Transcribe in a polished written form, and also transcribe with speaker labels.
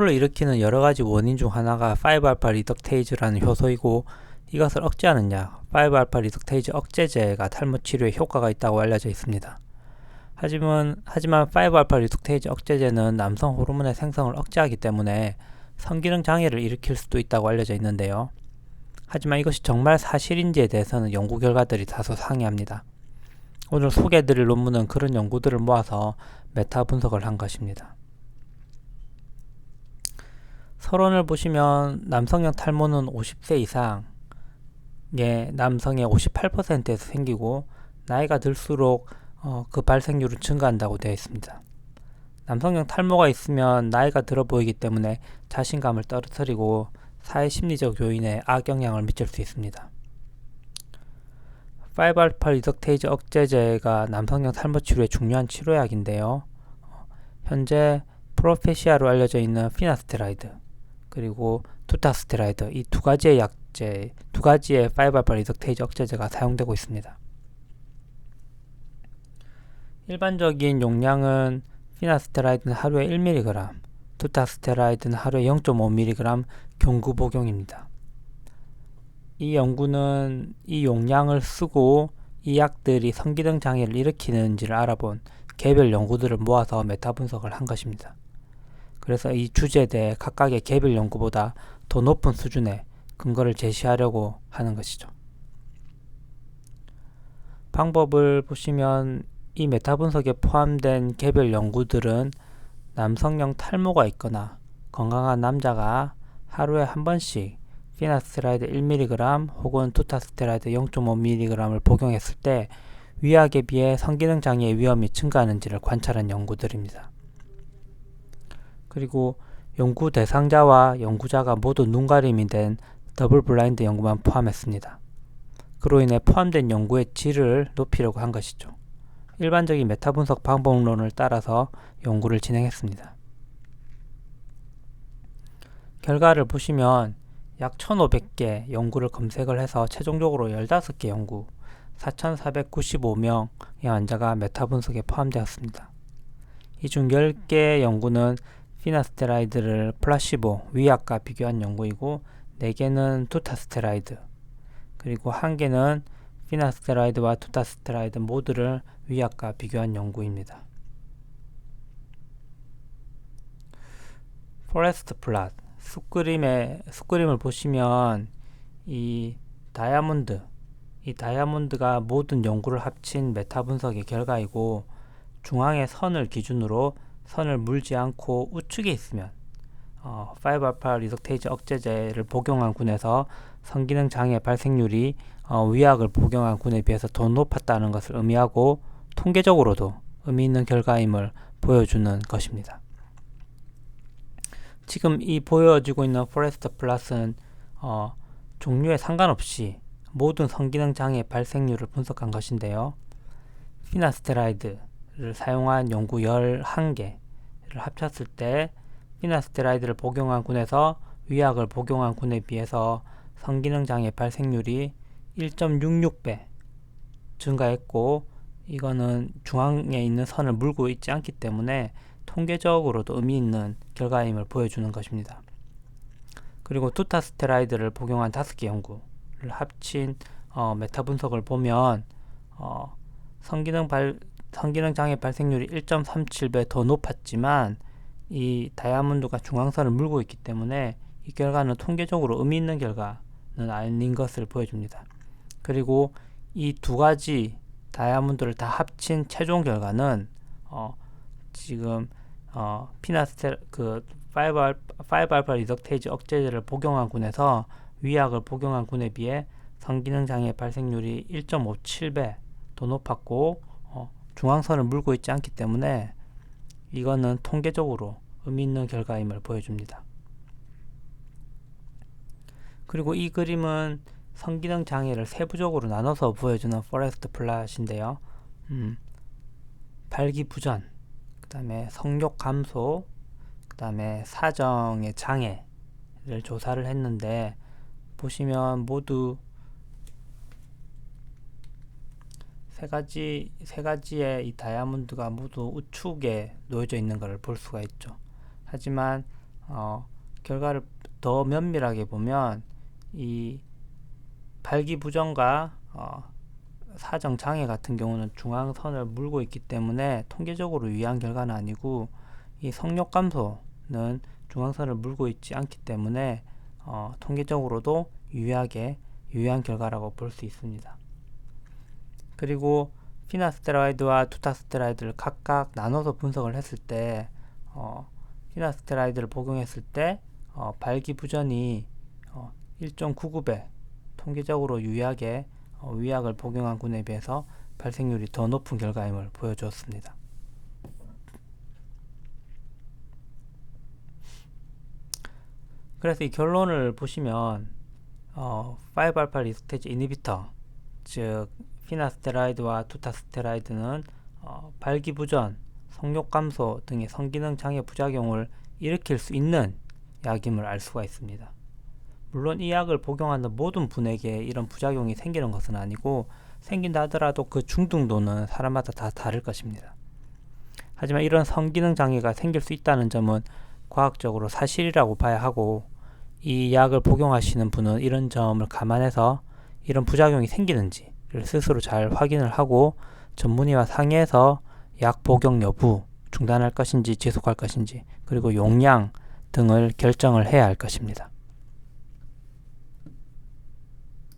Speaker 1: 를 일으키는 여러가지 원인 중 하나가 5알파 리덕테이즈라는 효소이고, 이것을 억제하느냐 5알파 리덕테이즈 억제제가 탈모 치료에 효과가 있다고 알려져 있습니다. 하지만 5알파 리덕테이즈 억제제는 남성 호르몬의 생성을 억제하기 때문에 성기능 장애를 일으킬 수도 있다고 알려져 있는데요. 하지만 이것이 정말 사실인지에 대해서는 연구 결과들이 다소 상이합니다. 오늘 소개해드릴 논문은 그런 연구들을 모아서 메타 분석을 한 것입니다. 서론을 보시면 남성형 탈모는 50세 이상의 남성의 58%에서 생기고, 나이가 들수록 그 발생률은 증가한다고 되어 있습니다. 남성형 탈모가 있으면 나이가 들어 보이기 때문에 자신감을 떨어뜨리고 사회 심리적 요인에 악영향을 미칠 수 있습니다. 5알파 리덕테이즈 억제제가 남성형 탈모 치료에 중요한 치료약인데요. 현재 프로페시아로 알려져 있는 피나스테라이드 그리고 투타스테라이드, 이 두 가지의 약제, 두 가지의 5알파 리덕테이즈 억제제가 사용되고 있습니다. 일반적인 용량은 피나스테라이드는 하루에 1mg, 투타스테라이드는 하루에 0.5mg 경구 복용입니다. 이 연구는 이 용량을 쓰고 이 약들이 성기능 장애를 일으키는지를 알아본 개별 연구들을 모아서 메타 분석을 한 것입니다. 그래서 이 주제대 각각의 개별 연구보다 더 높은 수준의 근거를 제시하려고 하는 것이죠. 방법을 보시면 이 메타 분석에 포함된 개별 연구들은 남성형 탈모가 있거나 건강한 남자가 하루에 한 번씩 피나스테라이드 1mg 혹은 투타스테라이드 0.5mg을 복용했을 때 위약에 비해 성기능 장애의 위험이 증가하는지를 관찰한 연구들입니다. 그리고 연구 대상자와 연구자가 모두 눈가림이 된 더블 블라인드 연구만 포함했습니다. 그로 인해 포함된 연구의 질을 높이려고 한 것이죠. 일반적인 메타 분석 방법론을 따라서 연구를 진행했습니다. 결과를 보시면 약 1500개 연구를 검색을 해서 최종적으로 15개 연구 4495명의 환자가 메타 분석에 포함되었습니다. 이 중 10개 연구는 피나스테라이드를 플라시보, 위약과 비교한 연구이고 4개는 투타스테라이드, 그리고 1개는 피나스테라이드와 투타스테라이드 모두를 위약과 비교한 연구입니다. 포레스트 플롯, 숫그림을 보시면 이 다이아몬드가 모든 연구를 합친 메타 분석의 결과이고, 중앙의 선을 기준으로 선을 물지 않고 우측에 있으면 5알파 리덕테이즈 억제제를 복용한 군에서 성기능 장애 발생률이 위약을 복용한 군에 비해서 더 높았다는 것을 의미하고, 통계적으로도 의미 있는 결과임을 보여주는 것입니다. 지금 이 보여지고 있는 포레스트 플롯은 종류에 상관없이 모든 성기능 장애 발생률을 분석한 것인데요. 피나스테라이드를 사용한 연구 11개를 합쳤을 때 피나스테라이드를 복용한 군에서 위약을 복용한 군에 비해서 성기능 장애 발생률이 1.66배 증가했고, 이거는 중앙에 있는 선을 물고 있지 않기 때문에 통계적으로도 의미 있는 결과임을 보여주는 것입니다. 그리고 투타스테라이드를 복용한 5개 연구를 합친 메타 분석을 보면 성기능 장애 발생률이 1.37배 더 높았지만 이 다이아몬드가 중앙선을 물고 있기 때문에 이 결과는 통계적으로 의미 있는 결과는 아닌 것을 보여줍니다. 그리고 이 두 가지 다이아몬드를 다 합친 최종 결과는 지금 5알파 리덕테이즈 억제제를 복용한 군에서 위약을 복용한 군에 비해 성기능 장애 발생률이 1.57배 더 높았고, 중앙선을 물고 있지 않기 때문에 이거는 통계적으로 의미 있는 결과임을 보여줍니다. 그리고 이 그림은 성기능 장애를 세부적으로 나눠서 보여주는 포레스트 플롯인데요. 발기부전, 그 다음에 성욕 감소, 그 다음에 사정의 장애를 조사를 했는데, 보시면 모두 세 가지의 이 다이아몬드가 모두 우측에 놓여져 있는 것을 볼 수가 있죠. 하지만 결과를 더 면밀하게 보면 이 발기부전과 사정장애 같은 경우는 중앙선을 물고 있기 때문에 통계적으로 유의한 결과는 아니고, 이 성욕감소는 중앙선을 물고 있지 않기 때문에 통계적으로도 유의한 결과라고 볼 수 있습니다. 그리고 피나스테로이드와 투타스테로이드를 각각 나눠서 분석을 했을 때 피나스테로이드를 복용했을 때 발기부전이 1.99배 통계적으로 유의하게 위약을 복용한 군에 비해서 발생률이 더 높은 결과임을 보여주었습니다. 그래서 이 결론을 보시면 5알파 리스테이지 이니비터, 즉 피나스테로이드와 투타스테로이드는 발기부전, 성욕감소 등의 성기능 장애 부작용을 일으킬 수 있는 약임을 알 수가 있습니다. 물론 이 약을 복용하는 모든 분에게 이런 부작용이 생기는 것은 아니고, 생긴다 하더라도 그 중등도는 사람마다 다 다를 것입니다. 하지만 이런 성기능 장애가 생길 수 있다는 점은 과학적으로 사실이라고 봐야 하고, 이 약을 복용하시는 분은 이런 점을 감안해서 이런 부작용이 생기는지를 스스로 잘 확인을 하고 전문의와 상의해서 약 복용 여부, 중단할 것인지 지속할 것인지, 그리고 용량 등을 결정을 해야 할 것입니다.